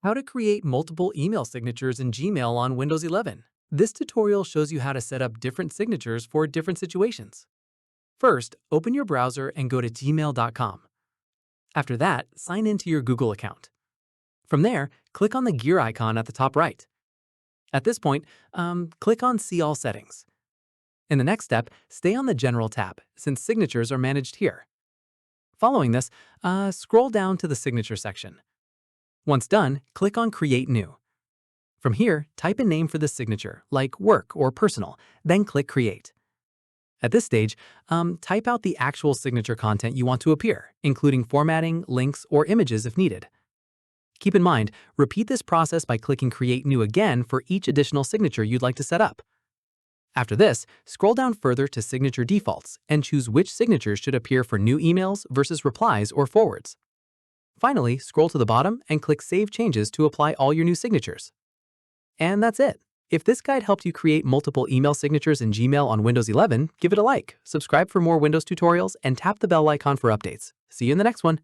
How to create multiple email signatures in Gmail on Windows 11. This tutorial shows you how to set up different signatures for different situations. First, open your browser and go to gmail.com. After that, sign into your Google account. From there, click on the gear icon at the top right. At this point, click on See All Settings. In the next step, stay on the General tab, since signatures are managed here. Following this, scroll down to the Signature section. Once done, click on Create New. From here, type a name for the signature, like Work or Personal, then click Create. At this stage, type out the actual signature content you want to appear, including formatting, links, or images if needed. Keep in mind, repeat this process by clicking Create New again for each additional signature you'd like to set up. After this, scroll down further to Signature Defaults and choose which signatures should appear for new emails versus replies or forwards. Finally, scroll to the bottom and click Save Changes to apply all your new signatures. And that's it. If this guide helped you create multiple email signatures in Gmail on Windows 11, give it a like, subscribe for more Windows tutorials, and tap the bell icon for updates. See you in the next one.